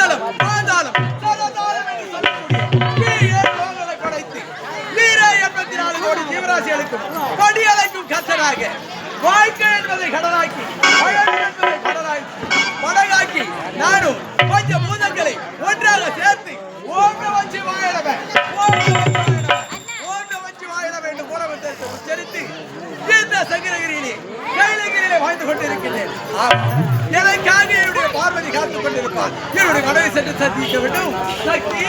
மங்களம் பாதாளம் சததாளம் என்று சொல்லக்கூடிய லோகங்களை படைத்து நீரே 84 கோடி ஜீவராசிகளுக்கும் கொடியலைக்கும் கத்தராக வாழ்க்கை என்பதை கடனாக்கி பழம் என்பதை கடனாக்கி படகாக்கி நானும் கொஞ்சம் பூதங்களை ஒன்றாக சேர்த்து ஓம் வச்சு வாழவே வேண்டும் மூலமந்திரத்தை உச்சரித்து இந்த சங்கரகிரியிலே கைலகிரியிலே வாழ்ந்து கொண்டிருக்கிறேன். எனக்காக என்னுடைய பார்வதி காத்துக் கொண்டிருப்பார். என்னுடைய மனைவி சென்று சந்திக்க வேண்டும். சக்தி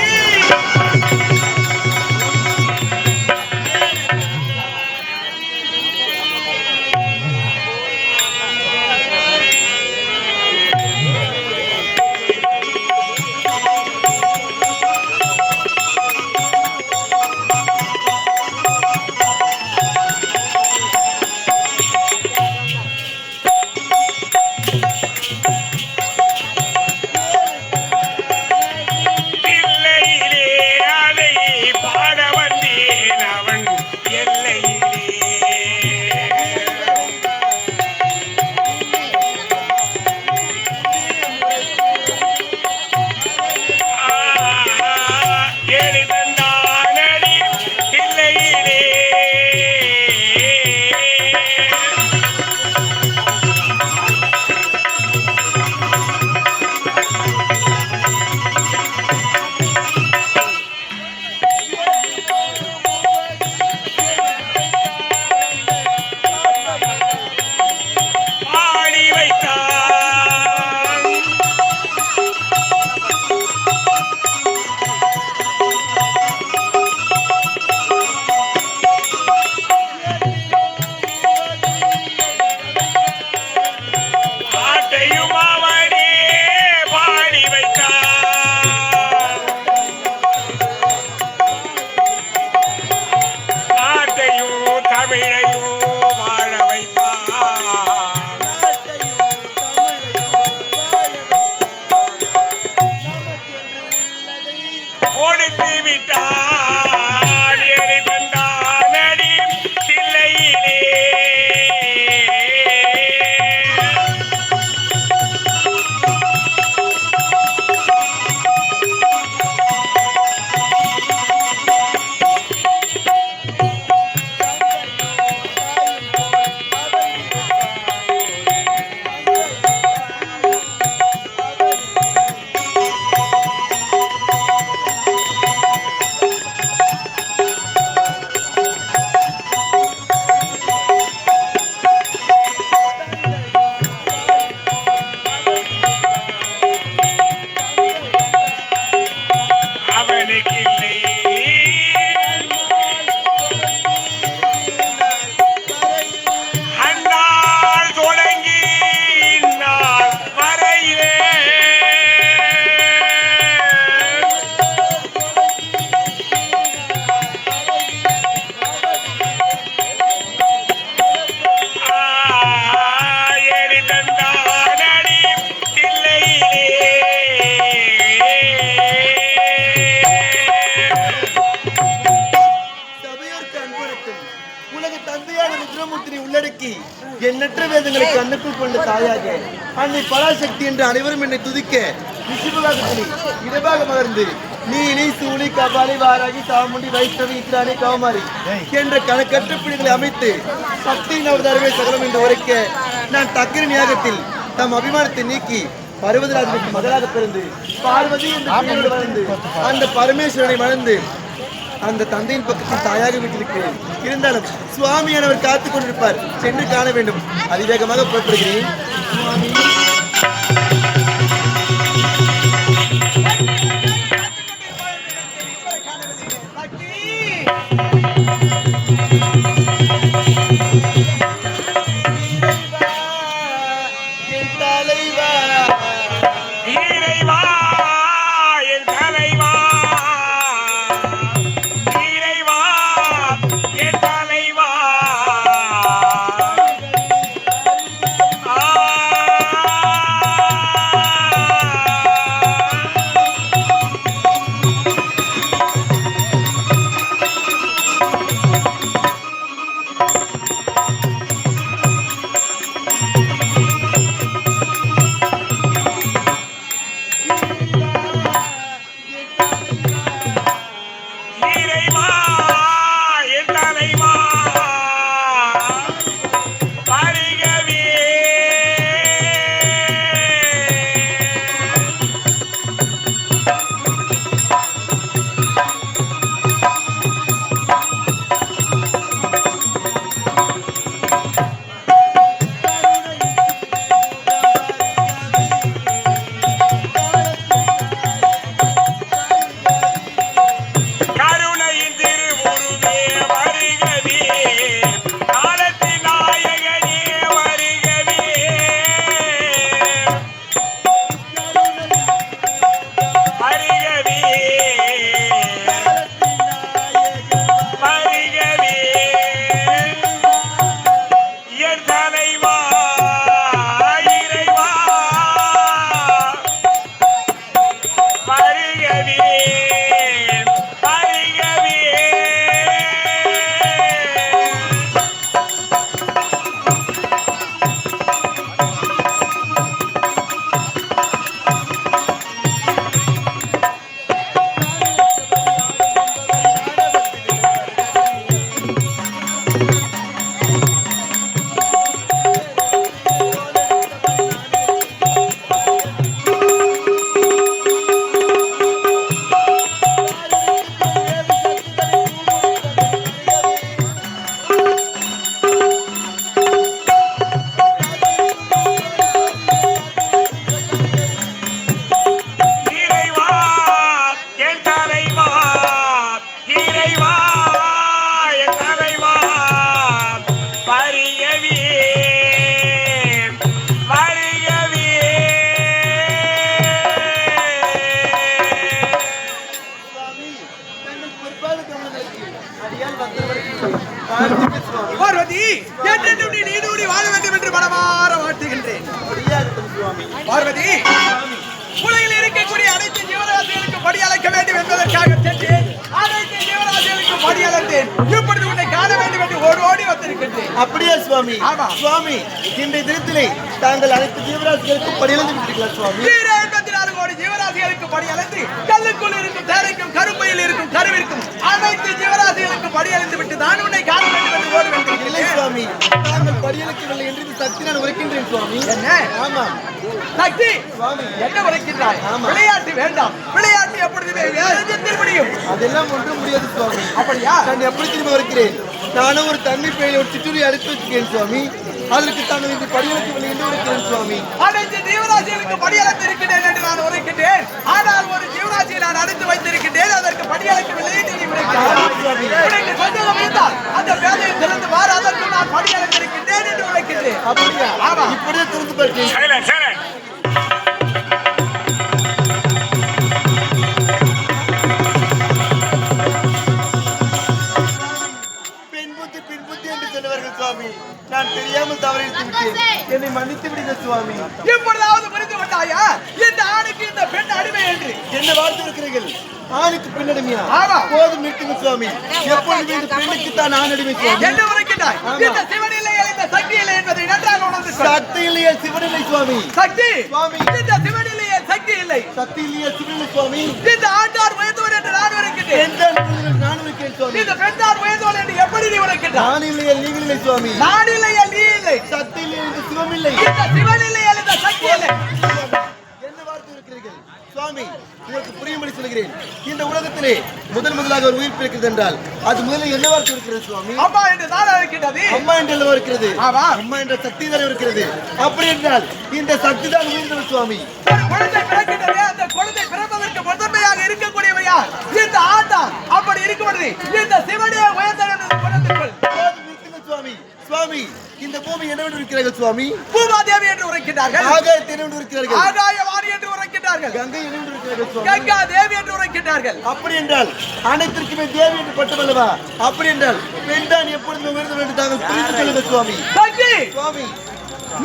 எண்ணற்ற வேதங்களை கண்ணுக்குள் கொண்ட தாயாக அன்னை பராசக்தி என்று அனைவரும் என்னை துதிக்க இடமாக மலர்ந்து நீலி சூளி கபாலி வாராகி சாமுண்டி வைஷ்ணவி இத்ராணி கௌமாரி என்ற கணக்கற்ற பிடிகளை அமைத்து சக்தியின் அவதாரமே சகலம் என்று உரைக்க நான் தக்கரின் யாகத்தில் தம் அபிமானத்தை நீக்கி பர்வதராஜனுக்கு மகளாக பிறந்து பார்வதி என்று வளர்ந்து அந்த பரமேஸ்வரனை வளர்ந்து அந்த தந்தையின் பக்கத்தில் தாயாக வீட்டிருக்கிறேன். இருந்தாலும் சுவாமியானவர் காத்துக் கொண்டிருப்பார், சென்று காண வேண்டும். அதிவேகமாக புறப்படுகிறேன். சுவாமி வேண்டும் என்பதற்காக சென்று அனைத்து ஜீவராசிகளுக்கு படியளந்தேன். இப்பொழுது உன்னை காண வேண்டும் என்று ஓடி வந்திருக்கின்றேன். அப்படியே சுவாமி. ஆமா சுவாமி, இன்றைய தினத்திலே தாங்கள் அனைத்து ஜீவராசிகளுக்கும் படியளந்து விட்டீர்களா சுவாமி? 84 கோடி ஜீவராசிகளுக்கு படியளந்து கல்லுக்குள் இருக்கும் தேரைக்கும் கருப்பையில் இருக்கும் கருவிற்கும் அனைத்து ஜீவராசிகளுக்கு படியளந்து விட்டு தான் உன்னை காண வேண்டும் என்று ஓடி வந்திருக்கிறேன். சுவாமி, தாங்கள் படியளக்கவில்லை என்று சக்தி நான் உரைக்கின்றேன் சுவாமி. என்ன? ஆமா சக்தி சுவாமி. என்ன உரைக்கின்றாய்? ஆமா. விளையாட்டு வேண்டாம். விளையாட்டு எப்பொழுதுமே வேறு முடியும். அதெல்லாம் ஒன்றும் முடியாது சுவாமி. அப்படியா? நான் எப்படி திரும்ப வருகிறேன்? நானும் ஒரு தண்ணி பையில ஒரு சிற்றுரி அடைத்து வச்சுக்கிறேன் சுவாமி. அதற்கு தாங்கள் இந்த படியளக்கவில்லை என்று உரைக்கிறேன் சுவாமி. அனைத்து ஜீவராசிகளுக்கு படியளத்து இருக்கிறேன் என்று நான் உரைக்கின்றேன். ஆனால் ஒரு ஜீவராசியை நான் அடைத்து வைத்திருக்கின்றேன். அதற்கு படியளக்கவில்லை என்று நீ உரைக்கிறாய். உனக்கு சந்தேகம் இருந்தால் அந்த வேலையை திறந்து பார். அதற்கு நான் படியளத்திருக்கின்றேன் என்று உரைக்கின்றேன். அப்படியா? ஆமா. இப்படியே திறந்து பார்த்தேன். பின்புத்தி என்று சொன்னவர்கள் சுவாமி. நான் தெரியாமல் தவறித்து விட்டேன். என்னை மன்னித்து விடுங்கள் சுவாமி. இப்பொழுதாவது புரிந்து கொண்டாயா? இந்த ஆணுக்கு இந்த பெண் அடிமை என்று என்ன வார்த்தை இருக்கிறீர்கள்? ஆணுக்கு பெண் அடிமையா? ஆமா. போதும் நிறுத்துங்க சுவாமி. எப்பொழுது இந்த பெண்ணுக்கு தான் ஆண் அடிமை சுவாமி? என்ன உரைக்கின்றாய்? இந்த சிவனில்லை இந்த சக்தி இல்லை என்பதை நன்றாக உணர்ந்து கொள். சக்தி இல்லையே சிவனில்லை சுவாமி. சக்தி சுவாமி. இந்த சிவனில்லையே சக்தி இல்லை. சக்தி இல்லையே சிவனில்லை சுவாமி. இந்த ஆண்டார் உயர்ந்தவர் என்று நான் உரைக்கின்றேன். நான் உரைக்கிறேன் சுவாமி. இந்த பெண்ணார் உயர்ந்தவர் என்று எப்படி நீ உரைக்கின்றாய்? நான் இல்லையே நீங்கள் இல்லை சுவாமி. நான் இல்லையே நீ இல்லை. சக்தி இல்லையே இந்த சிவம் இல்லை. இந்த சிவனில்லையே இந்த சக்தி இல்லை. என்ன வார்த்தை இருக்கிறீர்கள் சுவாமி? உங்களுக்கு புரியும்படி சொல்கிறேன். இந்த உலகத்திலே முதலாக ஒரு உயிர் பிறக்கிறது என்றால் அது முதலில் என்ன வார்த்தை இருக்கிறது சுவாமி? அம்மா என்று தான் இருக்கின்றது. அம்மா என்று அல்லவா இருக்கிறது? ஆமா. அம்மா என்ற சக்தி தான் இருக்கிறது. அப்படி என்றால் இந்த சக்தி தான் உயிர்ந்தது சுவாமி. ஒரு குழந்தை பிறக்கின்றது. அந்த குழந்தை பிறப்பதற்கு முதன்மையாக இருக்கக்கூடியவர் யார்? இந்த ஆண்டார். அப்படி இருக்கும்போது இந்த சிவனே உயர்ந்தவர் என்று உணர்ந்துகொள். சுவாமி. சுவாமி, இந்த பூமி என்னவென்று இருக்கிறார்கள் சுவாமி? பூமாதேவி என்று உரைக்கின்றார்கள். ஆகாயத்தை என்னவென்று இருக்கிறார்கள்? ஆகாயவாணி என்று உரைக்கின்றார்கள். கங்கை என்னவென்று இருக்கிறார்கள் சுவாமி? கங்கா தேவி என்று உரைக்கின்றார்கள். அப்படி என்றால் அனைத்திற்குமே தேவி என்று பட்டமல்லவா? அப்படி என்றால் பெண் தான் எப்பொழுதும் உயர்ந்தவர் என்று தாங்கள் புரிந்து கொள்ளுங்கள் சுவாமி. சக்தி, சுவாமி,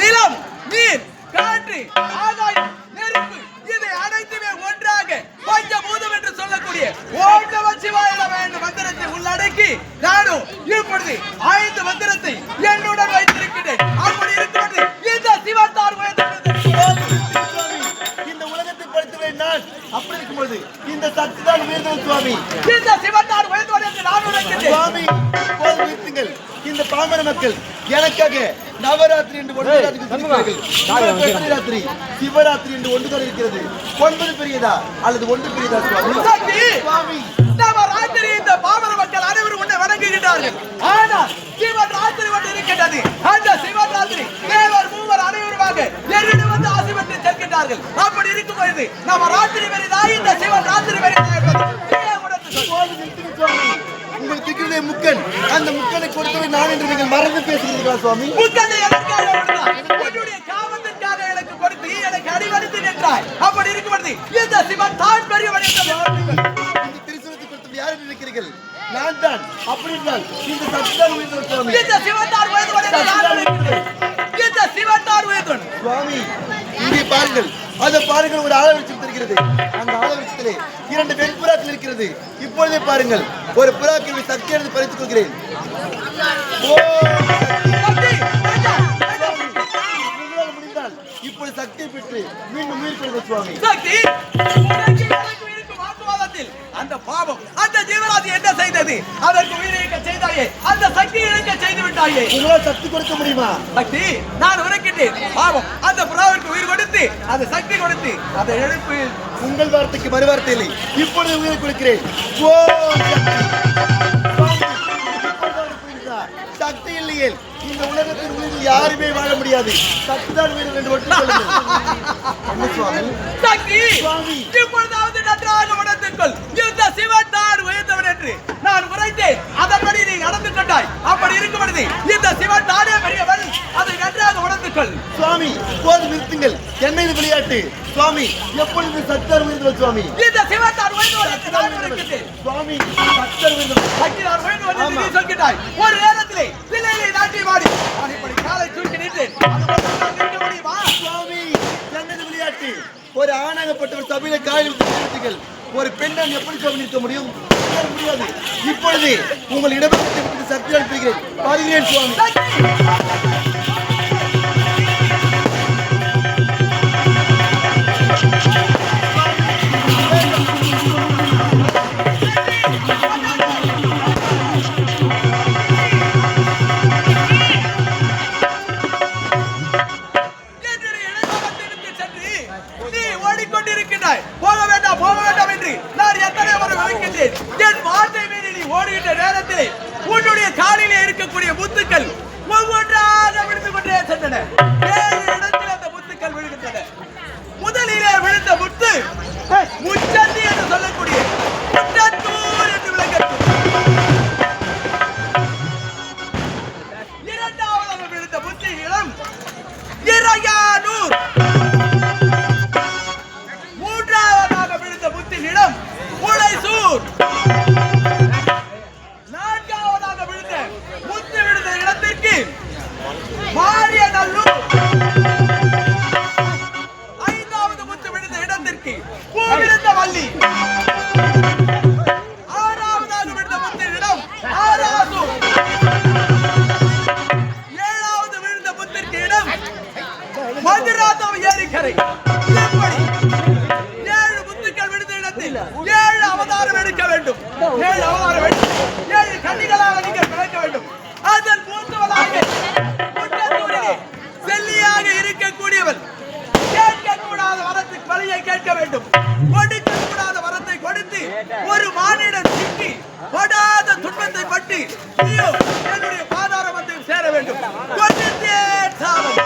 நிலம், நீர், காற்று, ஆகாயம், நெருப்பு இதை அனைத்துமே ஒன்றாக பஞ்சபூதம் என்று சொல்லக்கூடிய ஓம் நம சிவாய நம என்ற மந்திரத்தை உள்ளடக்கி நானும் இப்பொழுது 5 மந்திரத்தை என்னுடன் வைத்திருக்கிறேன். அப்படி இருக்கிறது இந்த சிவத்தார் இந்த உலகத்தை படைத்தவரை நான். அப்படி இருக்கும்போது இந்த சக்தி தான் உயர்ந்தவர் சுவாமி. இந்த சிவத்தார் உயர்ந்தவர் என்று நான் உரைக்கின்றேன். சுவாமி, போதும் நிறுத்துங்கள். இந்த பாமர மக்கள் எனக்காக நவராத்திரி என்று ஒன்று ராத்திரி சிவராத்திரி என்று ஒன்றுதான் இருக்கிறது. 9 பெரியதா அல்லது 1 பெரியதா சுவாமி? சுவாமி, நவராத்திரி இந்த பாமர மக்கள் அனைவரும் உன்னை வணங்குகின்றார்கள். ஆனால் சிவராத்திரி ஒன்று இருக்கின்றது. அந்த சிவராத்திரி தேவர் மூவர் அனைவருமாக என்னிடம் வந்து ஆசி பெற்று செல்கின்றார்கள். அப்படி இருக்கும் பொழுது நவராத்திரி பெரிதா இந்த சிவராத்திரி பெரிதா என்பது உங்களுக்கு இருக்கிறதே முக்கன். அந்த முக்கனை கொடுத்தவை நான் என்று நீங்கள் மறந்து பேசுகிறீர்களா சுவாமி? முக்கனை எதற்காக கொடுத்தாய்? உன்னுடைய காமத்திற்காக எனக்கு கொடுத்து எனக்கு அடிவடித்து நின்றாய். அப்படி இருக்கும் பொழுது இந்த சிவன் தான் பெரியவன் என்று இந்த திருசுரத்தை கொடுத்தது யார் என்று நினைக்கிறீர்கள்? நான் தான். அப்படி என்றால் இந்த சக்திதான் உயர்ந்தவர் சுவாமி. இந்த சிவத்தார் உயர்ந்தவன் என்று நான் நினைக்கிறேன். இந்த சிவத்தார் உயர்ந்தவன் சுவாமி, இங்கே பாருங்கள். அதை பாருங்கள், ஒரு ஆலவிருச்சம் தெரிகிறது. அந்த ஆலவிருச்சத்திலே 2 வெண்புறாக்கள் இருக்கிறது. இப்பொழுதே பாருங்கள், ஒரு புறாக்களை சக்தி எடுத்து பறித்துக் கொள்கிறேன். முடிந்தால் இப்பொழுது சக்தியை பெற்று மீண்டும் உயிர் பெறுவது சுவாமி. சக்தி வாக்குவாதத்தில் அந்த பாவம் அந்த ஜீவராசி என்ன செய்தது? அதற்கு உயிரிழக்க செய்தாயே, அந்த சக்தி இழக்க செய்து விட்டாயே. உங்களால் சக்தி கொடுக்க முடியுமா? சக்தி, நான் உரைக்கின்றேன். பாவம் அந்த புறாவிற்கு உயிர் கொடுத்து அந்த சக்தி கொடுத்து அதை எழுப்பு. உங்கள் வார்த்தைக்கு மறுவார்த்தை இல்லை. இப்பொழுது உயிரை கொடுக்கிறேன். சக்தி இல்லையே இந்த உலகத்தின் உயிரில் யாருமே வாழ முடியாது. சக்திதான் உயிர் என்று ஒன்று சொல்லுங்கள். சக்தி, இப்பொழுதாவது நன்றாக உணர்ந்துக்கொள். இந்த சிவன் தான் உயர்ந்தவன் என்று நான் உரைத்தேன். அதன்படி நீ நடந்து கொண்டாய். அப்படி இருக்கும் பொழுது இந்த சிவன் தானே பெரியவன். அதை நன்றாக உணர்ந்துக்கொள். சுவாமி, போது நிறுத்துங்கள். என்ன இது விளையாட்டு? சுவாமி, எப்பொழுது சக்திதான் உயர்ந்தவர் சுவாமி? இந்த சிவன் தான் உயர்ந்தவன் என்று நான் உரைக்கின்றேன். சுவாமி, சக்திதான் உயர்ந்தவர். சக்தி தான் உயர்ந்தவன் என்று நீ சொல்கிறாய். ஒரு நேரத்திலே சிலையிலே நாட்டி மாடி நான் இப்படி காலை தூக்கி நின்றேன். அது நிற்க முடியுமா? சுவாமி, என்னது விளையாட்டு? ஒரு ஆணாகப்பட்டவர் சபையில காலில் விட்டுகள். ஒரு பெண்ணால் எப்படி சுவாமி நிற்க முடியும்? முடியாது. இப்பொழுது உங்கள் இடத்தை விட்டு சக்தி அனுப்புகிறேன். பாருகிறேன் சுவாமி. என்னுடைய இடைக்காலத்திற்கு சென்று நீ ஓடிக்கொண்டிருக்கிறாய். போக வேண்டாம் என்று நான் எத்தனை முறை விளக்கின்றேன். என் வார்த்தை மீறி நீ ஓடுகின்ற நேரத்தில் உன்னுடைய காலிலே இருக்கக்கூடிய முத்துக்கள் ஒவ்வொன்றாக விழுந்து கொண்டே சென்றன. 7 இடத்தில் அந்த முத்துக்கள் விழுகின்றன. முதலிலே விழுந்த முத்து முச்சந்தி என்று சொல்லக்கூடிய முட்டத்தூர் என்று விளக்கட்டும். இரண்டாவதாக விழுந்த முத்து இளம் இறையானூர். மூன்றாவதாக விழுந்த முத்தினிடம் முளைசூர். நான்காவதாக விழுந்த முத்து விழுந்த இடத்திற்கு மாரியநல்லூர். ஐந்தாவது முத்து விழுந்த இடத்திற்கு பூ விழுந்த வள்ளி. ஆறாவதாக விழுந்த முத்தினிடம் ஆராசூர். ஏழாவது விழுந்த முத்திற்கு இடம் மதுராந்தகம் ஏரிக்கரை. இப்படி 7 முத்துக்கள் விழுந்த இடத்தில் 7 அவதாரம் எடுக்க வேண்டும். 7 அவதாரம் எடுத்து 7 கன்னிகளாக நீங்கள் பிறக்க வேண்டும். அதன் மூத்தவளாக முட்டத்தூரிலே செல்லியாக இருக்கக்கூடியவள் கேட்கக்கூடாத வரத்துக்கு வழியை கேட்க வேண்டும். கொடுக்கக்கூடாத வரத்தை கொடுத்து ஒரு மானிடன் சிக்கி படாத துன்பத்தை பட்டு நீயோ என்னுடைய பாதார மந்தையும் சேர வேண்டும். கொண்டு சாவம்